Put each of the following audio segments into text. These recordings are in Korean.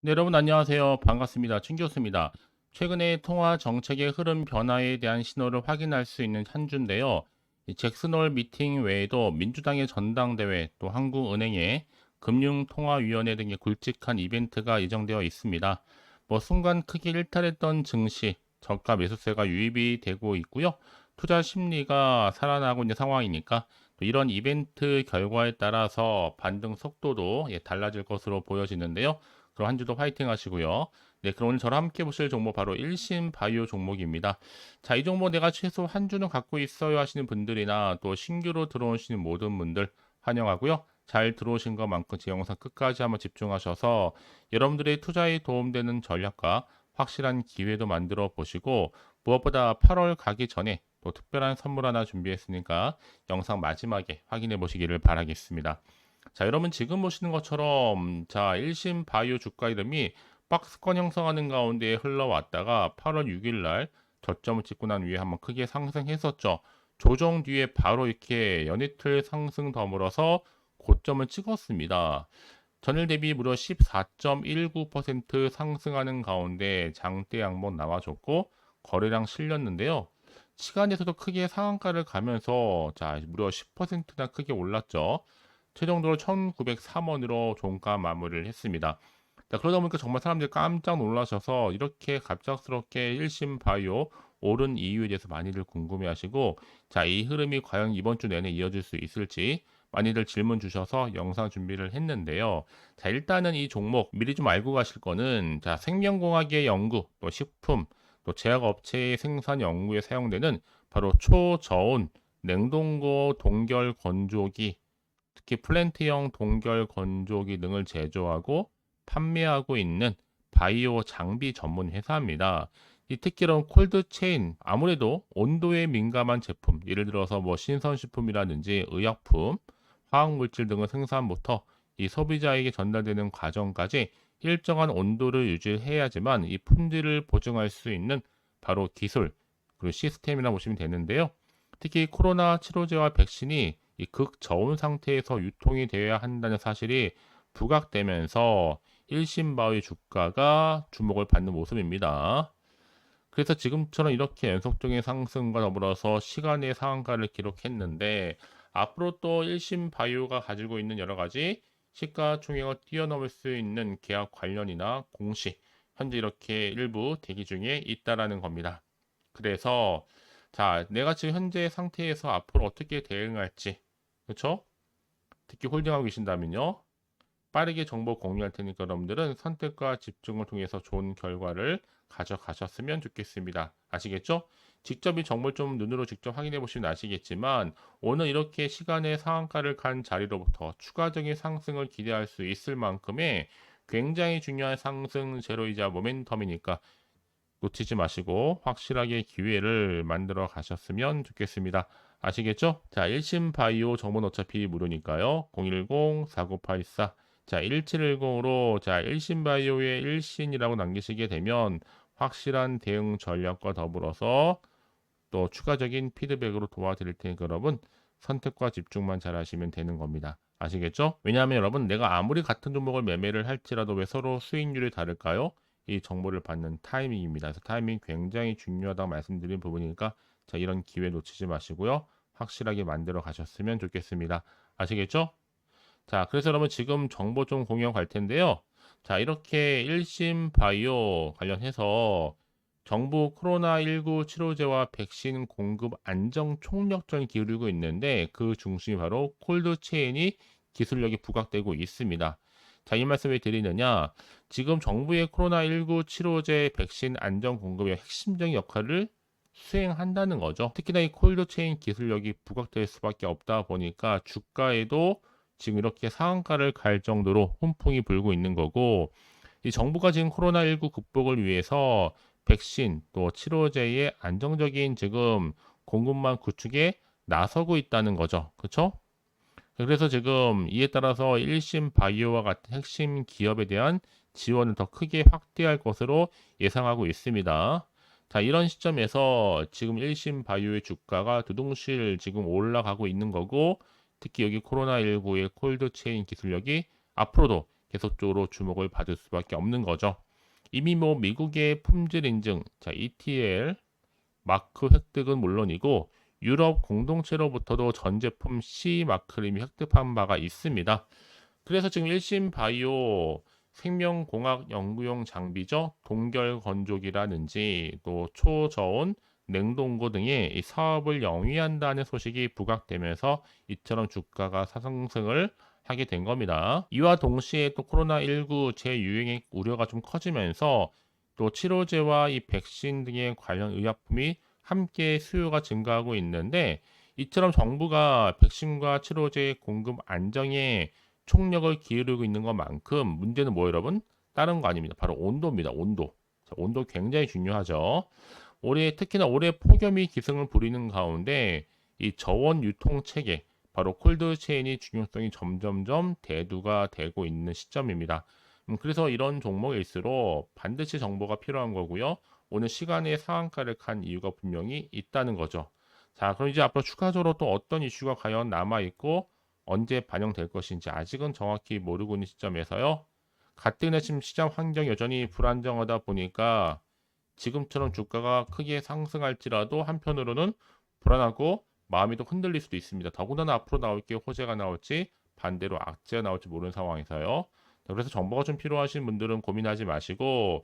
네, 여러분 안녕하세요. 반갑습니다. 춘 교수입니다. 최근에 통화 정책의 흐름 변화에 대한 신호를 확인할 수 있는 한 주인데요. 이 잭슨홀 미팅 외에도 민주당의 전당대회, 또 한국은행의 금융통화위원회 등의 굵직한 이벤트가 예정되어 있습니다. 순간 크게 일탈했던 증시, 저가 매수세가 유입이 되고 있고요. 투자 심리가 살아나고 있는 상황이니까 또 이런 이벤트 결과에 따라서 반등 속도도 달라질 것으로 보여지는데요. 그럼 한 주도 화이팅 하시고요. 네, 그럼 오늘 저랑 함께 보실 종목 바로 일신 바이오 종목입니다. 자, 이 종목 내가 최소 한 주는 갖고 있어요 하시는 분들이나 또 신규로 들어오시는 모든 분들 환영하고요. 잘 들어오신 것만큼 제 영상 끝까지 한번 집중하셔서 여러분들의 투자에 도움되는 전략과 확실한 기회도 만들어 보시고 무엇보다 8월 가기 전에 또 특별한 선물 하나 준비했으니까 영상 마지막에 확인해 보시기를 바라겠습니다. 자, 여러분 지금 보시는 것처럼 자, 일신 바이오 주가 이름이 박스권 형성하는 가운데 흘러왔다가 8월 6일 날 저점을 찍고 난 위에 한번 크게 상승했었죠. 조정 뒤에 바로 이렇게 연이틀 상승 더불어서 고점을 찍었습니다. 전일 대비 무려 14.19% 상승하는 가운데 장대 양봉 나와줬고 거래량 실렸는데요. 시간에서도 크게 상한가를 가면서 자, 무려 10%나 크게 올랐죠. 최종적으로 1,903원으로 종가 마무리를 했습니다. 자, 그러다 보니까 정말 사람들이 깜짝 놀라셔서 이렇게 갑작스럽게 일신 바이오 오른 이유에 대해서 많이들 궁금해하시고, 자, 이 흐름이 과연 이번 주 내내 이어질 수 있을지 많이들 질문 주셔서 영상 준비를 했는데요. 자, 일단은 이 종목 미리 좀 알고 가실 거는 자, 생명공학의 연구, 또 식품, 또 제약업체의 생산 연구에 사용되는 바로 초저온 냉동고 동결 건조기, 특히 플랜트형 동결 건조기 등을 제조하고 판매하고 있는 바이오 장비 전문 회사입니다. 이 특히로 콜드 체인, 아무래도 온도에 민감한 제품, 예를 들어서 신선식품이라든지 의약품, 화학물질 등의 생산부터 이 소비자에게 전달되는 과정까지 일정한 온도를 유지해야지만 이 품질을 보증할 수 있는 바로 기술, 그리고 시스템이라 보시면 되는데요. 특히 코로나 치료제와 백신이 이 극저온 상태에서 유통이 되어야 한다는 사실이 부각되면서 일신바의 주가가 주목을 받는 모습입니다. 그래서 지금처럼 이렇게 연속적인 상승과 더불어서 시간의 상한가를 기록했는데 앞으로 또 일신바이오가 가지고 있는 여러 가지 시가총액을 뛰어넘을 수 있는 계약 관련이나 공시 현재 이렇게 일부 대기 중에 있다라는 겁니다. 그래서 자, 내가 지금 현재 상태에서 앞으로 어떻게 대응할지, 그렇죠? 특히 홀딩하고 계신다면요. 빠르게 정보 공유할 테니까 여러분들은 선택과 집중을 통해서 좋은 결과를 가져가셨으면 좋겠습니다. 아시겠죠? 직접 이 정보를 좀 눈으로 직접 확인해 보시면 아시겠지만 오늘 이렇게 시간의 상한가를 간 자리로부터 추가적인 상승을 기대할 수 있을 만큼의 굉장히 중요한 상승 제로이자 모멘텀이니까 놓치지 마시고 확실하게 기회를 만들어 가셨으면 좋겠습니다. 아시겠죠? 자, 일신 바이오 정보는 어차피 무료니까요. 010-4984 자, 1710으로 자, 일신 바이오의 일신이라고 남기시게 되면 확실한 대응 전략과 더불어서 또 추가적인 피드백으로 도와드릴 테니까 여러분 선택과 집중만 잘 하시면 되는 겁니다. 아시겠죠? 왜냐하면 여러분 내가 아무리 같은 종목을 매매를 할지라도 왜 서로 수익률이 다를까요? 이 정보를 받는 타이밍입니다. 그래서 타이밍 굉장히 중요하다고 말씀드린 부분이니까 자, 이런 기회 놓치지 마시고요. 확실하게 만들어 가셨으면 좋겠습니다. 아시겠죠? 자, 그래서 여러분 지금 정보 좀 공유하고 갈 텐데요. 자, 이렇게 일신 바이오 관련해서 정부 코로나19 치료제와 백신 공급 안정 총력전을 기울이고 있는데 그 중심이 바로 콜드체인이 기술력이 부각되고 있습니다. 자, 이 말씀 왜 드리느냐? 지금 정부의 코로나19 치료제 백신 안정 공급의 핵심적인 역할을 수행한다는 거죠. 특히나 이 콜드체인 기술력이 부각될 수밖에 없다 보니까 주가에도 지금 이렇게 상한가를 갈 정도로 훈풍이 불고 있는 거고, 이 정부가 지금 코로나19 극복을 위해서 백신 또 치료제의 안정적인 지금 공급망 구축에 나서고 있다는 거죠. 그렇죠? 그래서 지금 이에 따라서 일신 바이오와 같은 핵심 기업에 대한 지원을 더 크게 확대할 것으로 예상하고 있습니다. 자, 이런 시점에서 지금 일신 바이오의 주가가 두둥실 지금 올라가고 있는 거고, 특히 여기 코로나19의 콜드체인 기술력이 앞으로도 계속적으로 주목을 받을 수밖에 없는 거죠. 이미 뭐 미국의 품질 인증, 자, ETL 마크 획득은 물론이고 유럽 공동체로부터도 전 제품 C 마크를 이미 획득한 바가 있습니다. 그래서 지금 1심 바이오 생명공학 연구용 장비죠. 동결 건조기라든지 또 초저온 냉동고 등의 이 사업을 영위한다는 소식이 부각되면서 이처럼 주가가 상승을 하게 된 겁니다. 이와 동시에 또 코로나19 재유행의 우려가 좀 커지면서 또 치료제와 이 백신 등의 관련 의약품이 함께 수요가 증가하고 있는데 이처럼 정부가 백신과 치료제 공급 안정에 총력을 기울이고 있는 것만큼 문제는 뭐 여러분? 다른 거 아닙니다. 바로 온도입니다. 온도. 자, 온도 굉장히 중요하죠. 특히나 올해 폭염이 기승을 부리는 가운데 이 저온 유통 체계, 바로 콜드 체인이 중요성이 점점점 대두가 되고 있는 시점입니다. 그래서 이런 종목일수록 반드시 정보가 필요한 거고요. 오늘 시간에 상한가를 간 이유가 분명히 있다는 거죠. 자, 그럼 이제 앞으로 추가적으로 또 어떤 이슈가 과연 남아있고 언제 반영될 것인지 아직은 정확히 모르고 있는 시점에서요. 가뜩이나 지금 시장 환경이 여전히 불안정하다 보니까 지금처럼 주가가 크게 상승할지라도 한편으로는 불안하고 마음이 또 흔들릴 수도 있습니다. 더군다나 앞으로 나올 게 호재가 나올지 반대로 악재가 나올지 모르는 상황에서요. 그래서 정보가 좀 필요하신 분들은 고민하지 마시고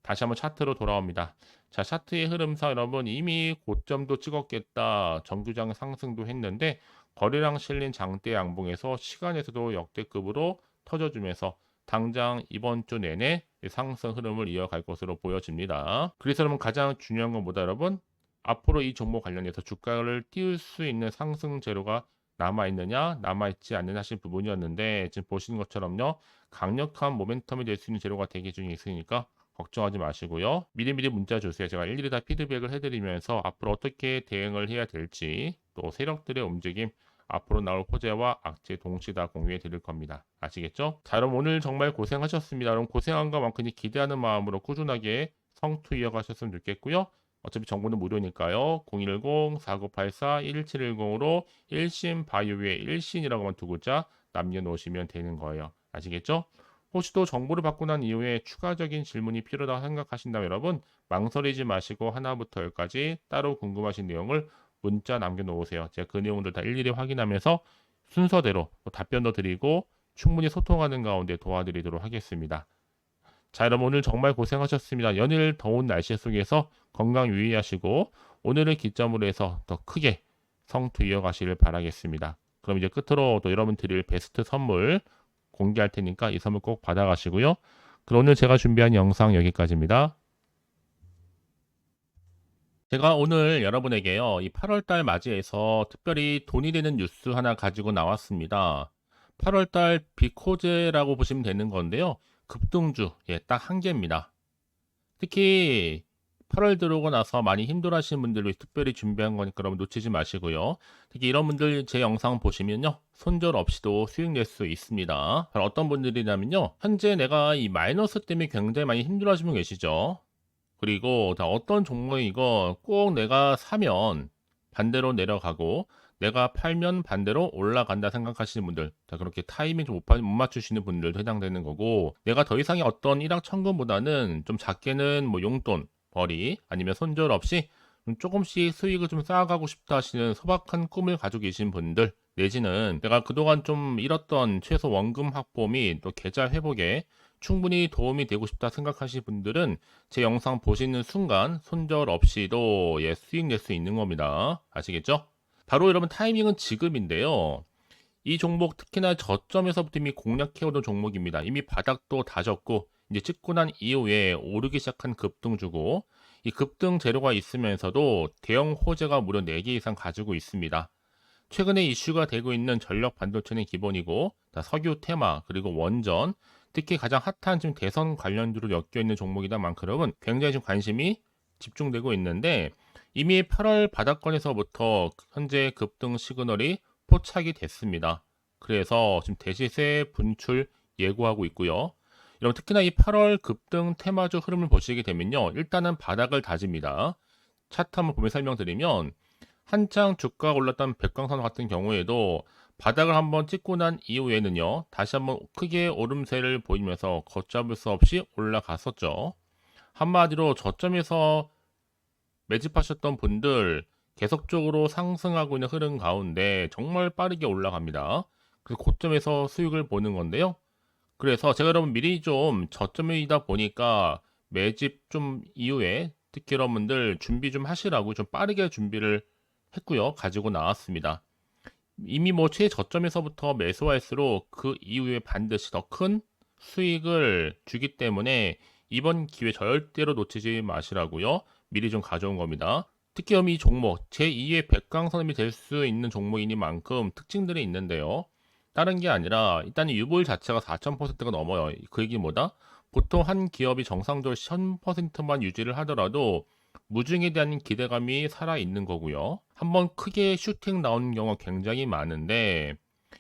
다시 한번 차트로 돌아옵니다. 자, 차트의 흐름상 여러분 이미 고점도 찍었겠다. 정규장 상승도 했는데 거래량 실린 장대 양봉에서 시간에서도 역대급으로 터져주면서 당장 이번 주 내내 상승 흐름을 이어갈 것으로 보여집니다. 그래서 여러분 가장 중요한 건 뭐다 여러분? 앞으로 이 종목 관련해서 주가를 띄울 수 있는 상승 재료가 남아있느냐 남아있지 않느냐 하신 부분이었는데 지금 보시는 것처럼요. 강력한 모멘텀이 될 수 있는 재료가 대기 중에 있으니까 걱정하지 마시고요. 미리미리 문자 주세요. 제가 일일이 다 피드백을 해드리면서 앞으로 어떻게 대응을 해야 될지 또 세력들의 움직임 앞으로 나올 호재와 악재 동시에 다 공유해 드릴 겁니다. 아시겠죠? 자, 여러분 오늘 정말 고생하셨습니다. 여러분 고생한 것만큼 기대하는 마음으로 꾸준하게 성투 이어가셨으면 좋겠고요. 어차피 정보는 무료니까요. 010-4984-1710으로 1신 바이오의 1신이라고만 두 글자 남겨놓으시면 되는 거예요. 아시겠죠? 혹시 또 정보를 받고 난 이후에 추가적인 질문이 필요하다고 생각하신다면 여러분 망설이지 마시고 하나부터 열까지 따로 궁금하신 내용을 문자 남겨놓으세요. 제가 그 내용들 다 일일이 확인하면서 순서대로 답변도 드리고 충분히 소통하는 가운데 도와드리도록 하겠습니다. 자, 여러분 오늘 정말 고생하셨습니다. 연일 더운 날씨 속에서 건강 유의하시고 오늘을 기점으로 해서 더 크게 성투 이어가시길 바라겠습니다. 그럼 이제 끝으로 또 여러분 드릴 베스트 선물 공개할 테니까 이 선물 꼭 받아가시고요. 그럼 오늘 제가 준비한 영상 여기까지입니다. 제가 오늘 여러분에게요, 이 8월달 맞이해서 특별히 돈이 되는 뉴스 하나 가지고 나왔습니다. 8월달 비코제라고 보시면 되는 건데요. 급등주, 딱 한 개입니다. 특히 8월 들어오고 나서 많이 힘들어하시는 분들을 위해 특별히 준비한 거니까 여러분 놓치지 마시고요. 특히 이런 분들 제 영상 보시면요. 손절 없이도 수익 낼 수 있습니다. 바로 어떤 분들이냐면요. 현재 내가 이 마이너스 때문에 굉장히 많이 힘들어하시는 분 계시죠. 그리고 다 어떤 종목이 이거 꼭 내가 사면 반대로 내려가고 내가 팔면 반대로 올라간다 생각하시는 분들, 자, 그렇게 타이밍 좀 못 맞추시는 분들도 해당되는 거고, 내가 더 이상의 어떤 일확천금보다는 좀 작게는 뭐 용돈, 벌이 아니면 손절 없이 조금씩 수익을 좀 쌓아가고 싶다 하시는 소박한 꿈을 가지고 계신 분들, 내지는 내가 그동안 좀 잃었던 최소 원금 확보 및 또 계좌 회복에 충분히 도움이 되고 싶다 생각하시는 분들은 제 영상 보시는 순간 손절 없이도 수익 낼 수 있는 겁니다. 아시겠죠? 바로 여러분 타이밍은 지금인데요. 이 종목 특히나 저점에서부터 이미 공략해오던 종목입니다. 이미 바닥도 다졌고 이제 찍고 난 이후에 오르기 시작한 급등주고 이 급등 재료가 있으면서도 대형 호재가 무려 4개 이상 가지고 있습니다. 최근에 이슈가 되고 있는 전력 반도체는 기본이고 석유 테마 그리고 원전 특히 가장 핫한 지금 대선 관련주로 엮여 있는 종목이다 만큼은 굉장히 좀 관심이 집중되고 있는데 이미 8월 바닥권에서부터 현재 급등 시그널이 포착이 됐습니다. 그래서 지금 대시세 분출 예고하고 있고요. 여러분 특히나 이 8월 급등 테마주 흐름을 보시게 되면요. 일단은 바닥을 다집니다. 차트 한번 보면 설명드리면 한창 주가가 올랐던 백광선 같은 경우에도 바닥을 한번 찍고 난 이후에는요, 다시 한번 크게 오름세를 보이면서 걷잡을 수 없이 올라갔었죠. 한마디로 저점에서 매집하셨던 분들 계속적으로 상승하고 있는 흐름 가운데 정말 빠르게 올라갑니다. 그래서 고점에서 수익을 보는 건데요. 그래서 제가 여러분 미리 좀 저점이다 보니까 매집 좀 이후에 특히 여러분들 준비 좀 하시라고 좀 빠르게 준비를 했고요. 가지고 나왔습니다. 이미 뭐 최저점에서부터 매수할수록 그 이후에 반드시 더 큰 수익을 주기 때문에 이번 기회 절대로 놓치지 마시라고요. 미리 좀 가져온 겁니다. 특히 이 종목 제2의 백강선임이 될 수 있는 종목이니만큼 특징들이 있는데요. 다른 게 아니라 일단 유볼 자체가 4,000%가 넘어요. 그 얘기 뭐다? 보통 한 기업이 정상적으로 1000%만 유지를 하더라도 무중에 대한 기대감이 살아있는 거고요. 한번 크게 슈팅 나오는 경우가 굉장히 많은데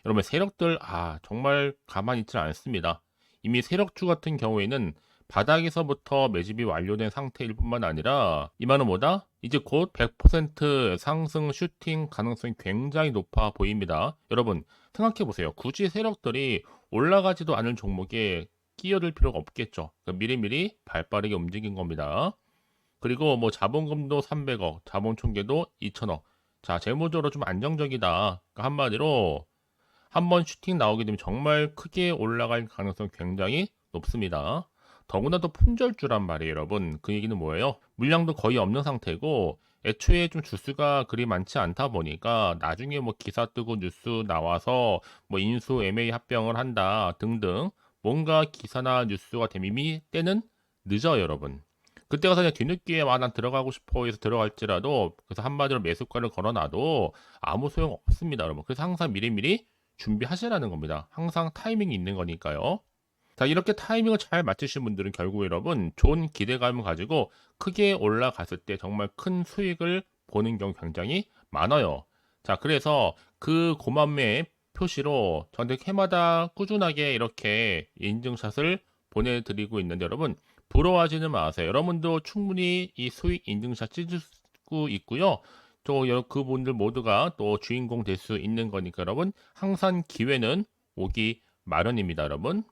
여러분 세력들 정말 가만히 있지 않습니다. 이미 세력주 같은 경우에는 바닥에서부터 매집이 완료된 상태일 뿐만 아니라 이만은 뭐다? 이제 곧 100% 상승 슈팅 가능성이 굉장히 높아 보입니다. 여러분 생각해 보세요. 굳이 세력들이 올라가지도 않을 종목에 끼어들 필요가 없겠죠. 그러니까 미리미리 발빠르게 움직인 겁니다. 그리고 뭐 자본금도 300억, 자본 총계도 2천억. 자, 재무적으로 좀 안정적이다. 그러니까 한마디로 한번 슈팅 나오게 되면 정말 크게 올라갈 가능성이 굉장히 높습니다. 더구나도 품절주란 말이에요, 여러분. 그 얘기는 뭐예요? 물량도 거의 없는 상태고 애초에 좀 주수가 그리 많지 않다 보니까 나중에 뭐 기사 뜨고 뉴스 나와서 뭐 인수 M&A 합병을 한다 등등 뭔가 기사나 뉴스가 되면 이미 때는 늦어요, 여러분. 그때 가서 그냥 뒤늦게 난 들어가고 싶어 해서 들어갈지라도 그래서 한마디로 매수가를 걸어놔도 아무 소용 없습니다, 여러분. 그래서 항상 미리미리 준비하시라는 겁니다. 항상 타이밍이 있는 거니까요. 자, 이렇게 타이밍을 잘 맞추신 분들은 결국 여러분 좋은 기대감을 가지고 크게 올라갔을 때 정말 큰 수익을 보는 경우 굉장히 많아요. 자, 그래서 그 고만매 표시로 저한테 해마다 꾸준하게 이렇게 인증샷을 보내드리고 있는데 여러분 부러워하지는 마세요. 여러분도 충분히 이 수익 인증샷 찍을 수 있고요. 또 그분들 모두가 또 주인공 될 수 있는 거니까 여러분 항상 기회는 오기 마련입니다, 여러분.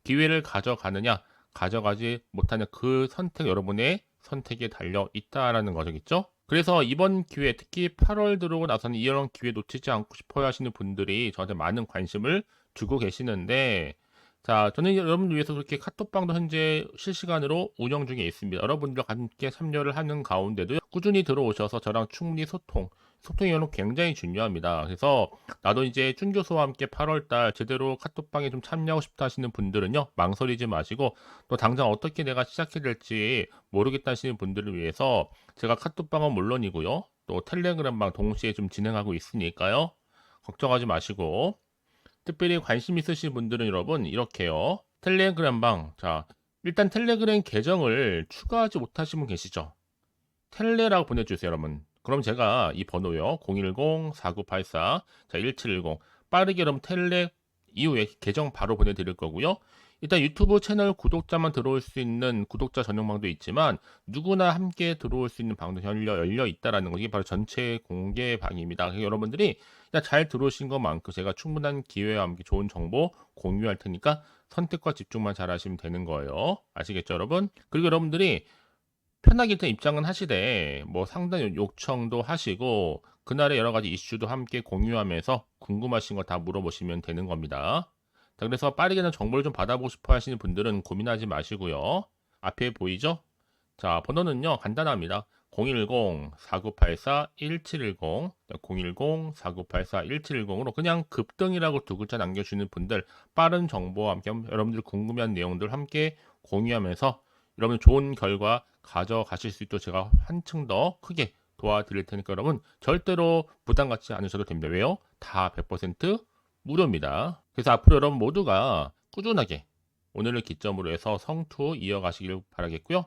기회를 가져가느냐, 가져가지 못하냐 그 선택 여러분의 선택에 달려 있다라는 거겠죠. 그래서 이번 기회 특히 8월 들어오고 나서는 이런 기회 놓치지 않고 싶어 하시는 분들이 저한테 많은 관심을 주고 계시는데 자, 저는 여러분들 위해서 그렇게 카톡방도 현재 실시간으로 운영 중에 있습니다. 여러분들과 함께 참여를 하는 가운데도 꾸준히 들어오셔서 저랑 충분히 소통이 여러분 굉장히 중요합니다. 그래서 나도 이제 준 교수와 함께 8월달 제대로 카톡방에 좀 참여하고 싶다 하시는 분들은요, 망설이지 마시고 또 당장 어떻게 내가 시작해야 될지 모르겠다 하시는 분들을 위해서 제가 카톡방은 물론이고요, 또 텔레그램방 동시에 좀 진행하고 있으니까요, 걱정하지 마시고 특별히 관심 있으신 분들은 여러분 이렇게요. 텔레그램방. 자, 일단 텔레그램 계정을 추가하지 못하신 분 계시죠? 텔레라고 보내주세요, 여러분. 그럼 제가 이 번호요. 010-4984, 자, 1710. 빠르게 여러분 텔레 이후에 계정 바로 보내드릴 거고요. 일단 유튜브 채널 구독자만 들어올 수 있는 구독자 전용방도 있지만 누구나 함께 들어올 수 있는 방도 열려 있다라는 거. 이게 바로 전체 공개 방입니다. 그래서 여러분들이 잘 들어오신 것만큼 제가 충분한 기회와 함께 좋은 정보 공유할 테니까 선택과 집중만 잘 하시면 되는 거예요. 아시겠죠, 여러분? 그리고 여러분들이 편하게 일단 입장은 하시되 뭐 상담 요청도 하시고 그날의 여러 가지 이슈도 함께 공유하면서 궁금하신 거 다 물어보시면 되는 겁니다. 자, 그래서 빠르게는 정보를 좀 받아보고 싶어 하시는 분들은 고민하지 마시고요. 앞에 보이죠? 자, 번호는요, 간단합니다. 010-4984-1710, 010-4984-1710으로 그냥 급등이라고 두 글자 남겨주시는 분들, 빠른 정보와 함께 여러분들 궁금한 내용들 함께 공유하면서 여러분 좋은 결과 가져가실 수 있도록 제가 한층 더 크게 도와드릴 테니까 여러분 절대로 부담 갖지 않으셔도 됩니다. 왜요? 다 100% 무료입니다. 그래서 앞으로 여러분 모두가 꾸준하게 오늘을 기점으로 해서 성투 이어가시길 바라겠고요.